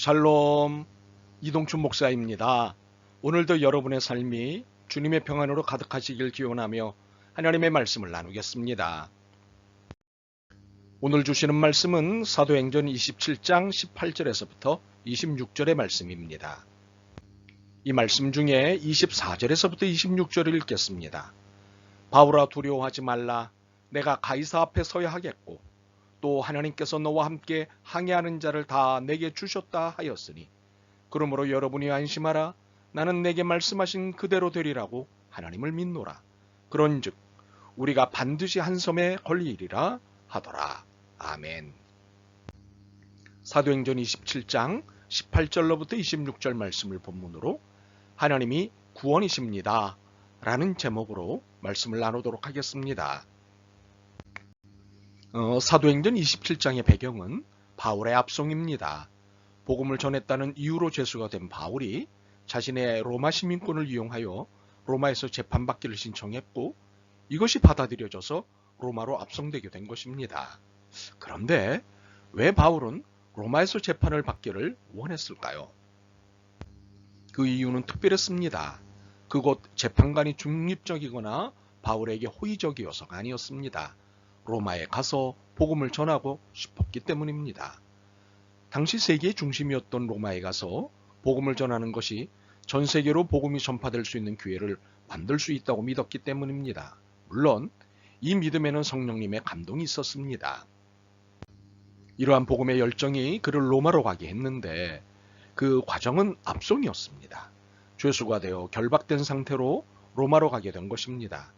샬롬, 이동춘 목사입니다. 오늘도 여러분의 삶이 주님의 평안으로 가득하시길 기원하며 하나님의 말씀을 나누겠습니다. 오늘 주시는 말씀은 사도행전 27장 18절에서부터 26절의 말씀입니다. 이 말씀 중에 24절에서부터 26절을 읽겠습니다. 바울아, 두려워하지 말라. 내가 가이사 앞에 서야 하겠고 또 하나님께서 너와 함께 항해하는 자를 다 내게 주셨다 하였으니 그러므로 여러분이 안심하라. 나는 내게 말씀하신 그대로 되리라고 하나님을 믿노라. 그런즉 우리가 반드시 한 섬에 걸리리라 하더라. 아멘. 사도행전 27장 18절로부터 26절 말씀을 본문으로 하나님이 구원이십니다 라는 제목으로 말씀을 나누도록 하겠습니다. 사도행전 27장의 배경은 바울의 압송입니다. 복음을 전했다는 이유로 죄수가 된 바울이 자신의 로마 시민권을 이용하여 로마에서 재판받기를 신청했고 이것이 받아들여져서 로마로 압송되게 된 것입니다. 그런데 왜 바울은 로마에서 재판을 받기를 원했을까요? 그 이유는 특별했습니다. 그곳 재판관이 중립적이거나 바울에게 호의적이어서가 아니었습니다. 로마에 가서 복음을 전하고 싶었기 때문입니다. 당시 세계의 중심이었던 로마에 가서 복음을 전하는 것이 전 세계로 복음이 전파될 수 있는 기회를 만들 수 있다고 믿었기 때문입니다. 물론 이 믿음에는 성령님의 감동이 있었습니다. 이러한 복음의 열정이 그를 로마로 가게 했는데 그 과정은 압송이었습니다. 죄수가 되어 결박된 상태로 로마로 가게 된 것입니다.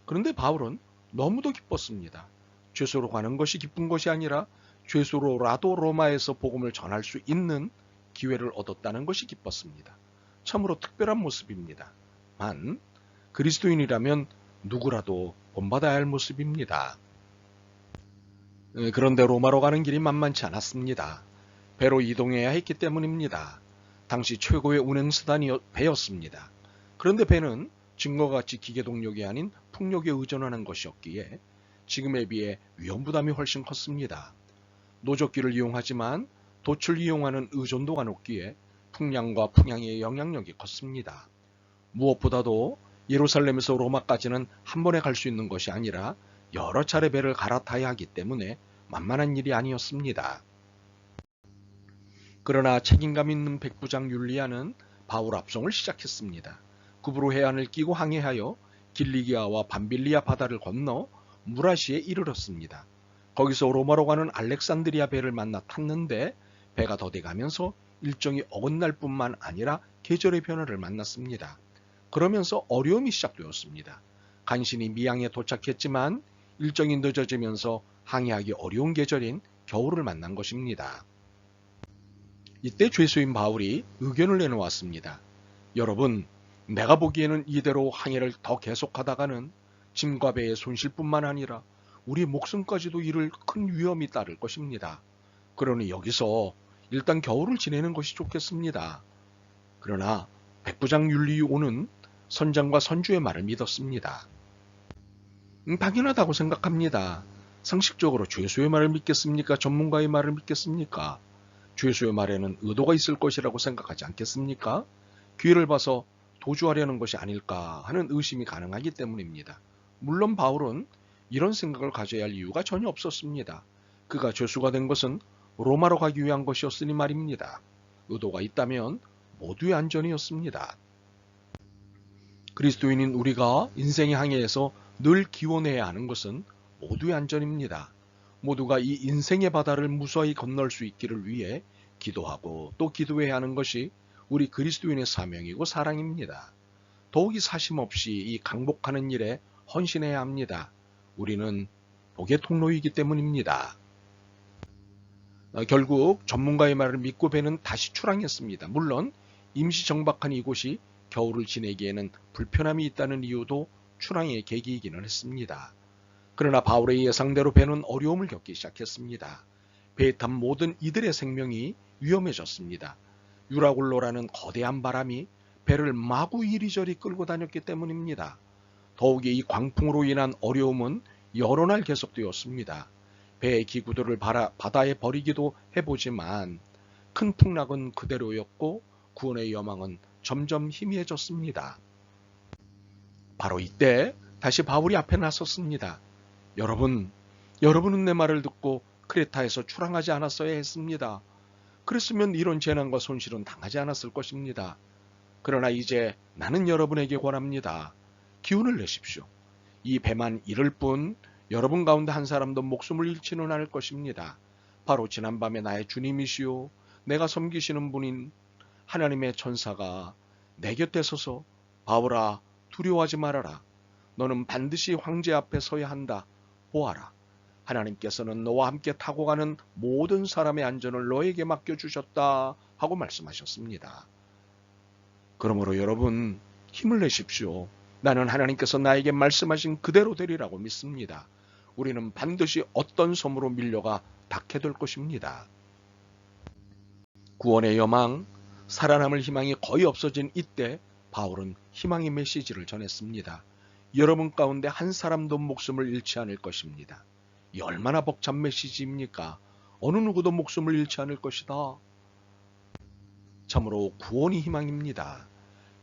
그런데 바울은 너무도 기뻤습니다. 죄수로 가는 것이 기쁜 것이 아니라 죄수로라도 로마에서 복음을 전할 수 있는 기회를 얻었다는 것이 기뻤습니다. 참으로 특별한 모습입니다. 만 그리스도인이라면 누구라도 본받아야 할 모습입니다. 그런데 로마로 가는 길이 만만치 않았습니다. 배로 이동해야 했기 때문입니다. 당시 최고의 운행수단이 배였습니다. 그런데 배는 지금과 같이 기계동력이 아닌 풍력에 의존하는 것이었기에 지금에 비해 위험부담이 훨씬 컸습니다. 노젓기를 이용하지만 돛을 이용하는 의존도가 높기에 풍량과 풍향의 영향력이 컸습니다. 무엇보다도 예루살렘에서 로마까지는 한 번에 갈 수 있는 것이 아니라 여러 차례 배를 갈아타야 하기 때문에 만만한 일이 아니었습니다. 그러나 책임감 있는 백부장 율리아는 바울 압송을 시작했습니다. 구브로 해안을 끼고 항해하여 길리기아와 밤빌리아 바다를 건너 무라시에 이르렀습니다. 거기서 로마로 가는 알렉산드리아 배를 만나 탔는데 배가 더뎌가면서 일정이 어긋날 뿐만 아니라 계절의 변화를 만났습니다. 그러면서 어려움이 시작되었습니다. 간신히 미양에 도착했지만 일정이 늦어지면서 항해하기 어려운 계절인 겨울을 만난 것입니다. 이때 죄수인 바울이 의견을 내놓았습니다. 여러분, 내가 보기에는 이대로 항해를 더 계속하다가는 짐과 배의 손실뿐만 아니라 우리 목숨까지도 잃을 큰 위험이 따를 것입니다. 그러니 여기서 일단 겨울을 지내는 것이 좋겠습니다. 그러나 백부장 율리오는 선장과 선주의 말을 믿었습니다. 당연하다고 생각합니다. 상식적으로 죄수의 말을 믿겠습니까? 전문가의 말을 믿겠습니까? 죄수의 말에는 의도가 있을 것이라고 생각하지 않겠습니까? 기회를 봐서 도주하려는 것이 아닐까 하는 의심이 가능하기 때문입니다. 물론 바울은 이런 생각을 가져야 할 이유가 전혀 없었습니다. 그가 죄수가 된 것은 로마로 가기 위한 것이었으니 말입니다. 의도가 있다면 모두의 안전이었습니다. 그리스도인인 우리가 인생의 항해에서 늘 기원해야 하는 것은 모두의 안전입니다. 모두가 이 인생의 바다를 무사히 건널 수 있기를 위해 기도하고 또 기도해야 하는 것이 우리 그리스도인의 사명이고 사랑입니다. 더욱이 사심없이 이 강복하는 일에 헌신해야 합니다. 우리는 복의 통로이기 때문입니다. 결국 전문가의 말을 믿고 배는 다시 출항했습니다. 물론 임시 정박한 이곳이 겨울을 지내기에는 불편함이 있다는 이유도 출항의 계기이기는 했습니다. 그러나 바울의 예상대로 배는 어려움을 겪기 시작했습니다. 배에 탄 모든 이들의 생명이 위험해졌습니다. 유라굴로라는 거대한 바람이 배를 마구 이리저리 끌고 다녔기 때문입니다. 더욱이 이 광풍으로 인한 어려움은 여러 날 계속되었습니다. 배의 기구들을 바다에 버리기도 해보지만 큰 풍락은 그대로였고 구원의 여망은 점점 희미해졌습니다. 바로 이때 다시 바울이 앞에 나섰습니다. 여러분은 내 말을 듣고 크레타에서 출항하지 않았어야 했습니다. 그랬으면 이런 재난과 손실은 당하지 않았을 것입니다. 그러나 이제 나는 여러분에게 권합니다. 기운을 내십시오. 이 배만 이를 뿐 여러분 가운데 한 사람도 목숨을 잃지는 않을 것입니다. 바로 지난밤에 나의 주님이시요 내가 섬기시는 분인 하나님의 천사가 내 곁에 서서 바울아 두려워하지 말아라. 너는 반드시 황제 앞에 서야 한다. 보아라. 하나님께서는 너와 함께 타고 가는 모든 사람의 안전을 너에게 맡겨주셨다 하고 말씀하셨습니다. 그러므로 여러분 힘을 내십시오. 나는 하나님께서 나에게 말씀하신 그대로 되리라고 믿습니다. 우리는 반드시 어떤 섬으로 밀려가 닿게 될 것입니다. 구원의 여망, 살아남을 희망이 거의 없어진 이때 바울은 희망의 메시지를 전했습니다. 여러분 가운데 한 사람도 목숨을 잃지 않을 것입니다. 이 얼마나 벅찬 메시지입니까? 어느 누구도 목숨을 잃지 않을 것이다. 참으로 구원이 희망입니다.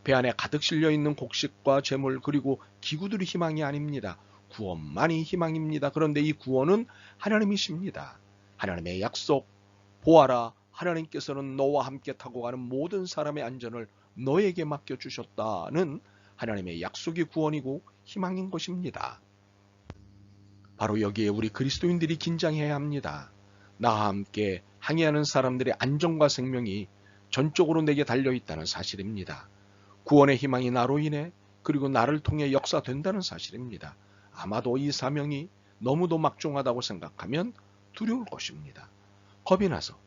배 안에 가득 실려있는 곡식과 재물 그리고 기구들이 희망이 아닙니다. 구원만이 희망입니다. 그런데 이 구원은 하나님이십니다. 하나님의 약속, 보아라 하나님께서는 너와 함께 타고 가는 모든 사람의 안전을 너에게 맡겨주셨다는 하나님의 약속이 구원이고 희망인 것입니다. 바로 여기에 우리 그리스도인들이 긴장해야 합니다. 나와 함께 항해하는 사람들의 안전과 생명이 전적으로 내게 달려있다는 사실입니다. 구원의 희망이 나로 인해 그리고 나를 통해 역사된다는 사실입니다. 아마도 이 사명이 너무도 막중하다고 생각하면 두려울 것입니다. 겁이 나서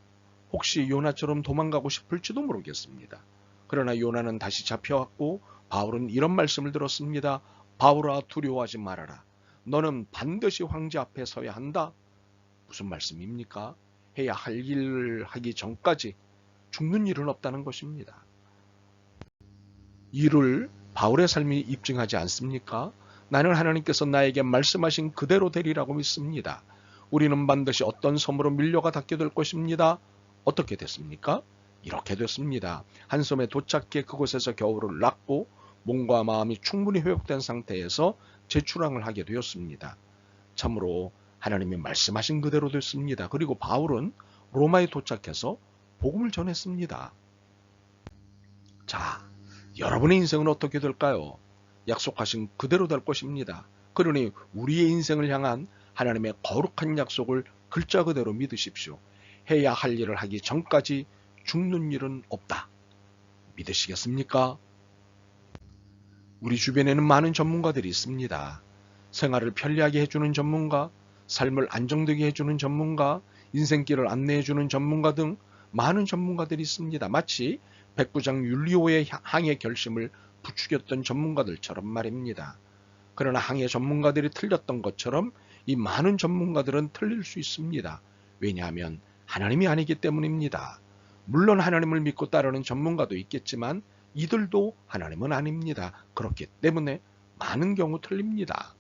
혹시 요나처럼 도망가고 싶을지도 모르겠습니다. 그러나 요나는 다시 잡혀왔고 바울은 이런 말씀을 들었습니다. 바울아 두려워하지 말아라. 너는 반드시 황제 앞에 서야 한다. 무슨 말씀입니까? 해야 할 일을 하기 전까지 죽는 일은 없다는 것입니다. 이를 바울의 삶이 입증하지 않습니까? 나는 하나님께서 나에게 말씀하신 그대로 되리라고 믿습니다. 우리는 반드시 어떤 섬으로 밀려가 닿게 될 것입니다. 어떻게 됐습니까? 이렇게 됐습니다. 한 섬에 도착해 그곳에서 겨울을 났고 몸과 마음이 충분히 회복된 상태에서 재출항을 하게 되었습니다. 참으로 하나님이 말씀하신 그대로 됐습니다. 그리고 바울은 로마에 도착해서 복음을 전했습니다. 자, 여러분의 인생은 어떻게 될까요? 약속하신 그대로 될 것입니다. 그러니 우리의 인생을 향한 하나님의 거룩한 약속을 글자 그대로 믿으십시오. 해야 할 일을 하기 전까지 죽는 일은 없다. 믿으시겠습니까? 우리 주변에는 많은 전문가들이 있습니다. 생활을 편리하게 해주는 전문가, 삶을 안정되게 해주는 전문가, 인생길을 안내해주는 전문가 등 많은 전문가들이 있습니다. 마치 백부장 율리오의 항해 결심을 부추겼던 전문가들처럼 말입니다. 그러나 항해 전문가들이 틀렸던 것처럼 이 많은 전문가들은 틀릴 수 있습니다. 왜냐하면 하나님이 아니기 때문입니다. 물론 하나님을 믿고 따르는 전문가도 있겠지만 이들도 하나님은 아닙니다. 그렇기 때문에 많은 경우 틀립니다.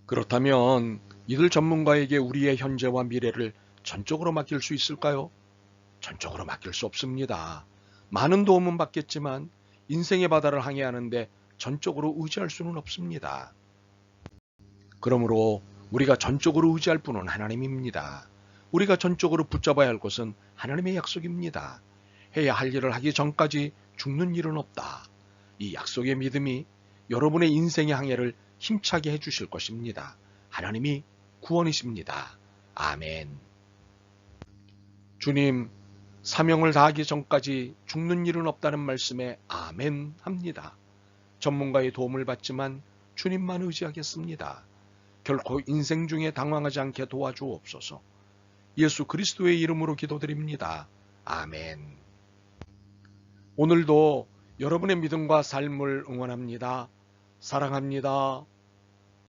그렇다면 이들 전문가에게 우리의 현재와 미래를 전적으로 맡길 수 있을까요? 전적으로 맡길 수 없습니다. 많은 도움은 받겠지만 인생의 바다를 항해하는데 전적으로 의지할 수는 없습니다. 그러므로 우리가 전적으로 의지할 분은 하나님입니다. 우리가 전적으로 붙잡아야 할 것은 하나님의 약속입니다. 해야 할 일을 하기 전까지 죽는 일은 없다. 이 약속의 믿음이 여러분의 인생의 항해를 힘차게 해주실 것입니다. 하나님이 구원이십니다. 아멘. 주님, 사명을 다하기 전까지 죽는 일은 없다는 말씀에 아멘 합니다. 전문가의 도움을 받지만 주님만 의지하겠습니다. 결코 인생 중에 당황하지 않게 도와주옵소서. 예수 그리스도의 이름으로 기도드립니다. 아멘. 오늘도 여러분의 믿음과 삶을 응원합니다. 사랑합니다.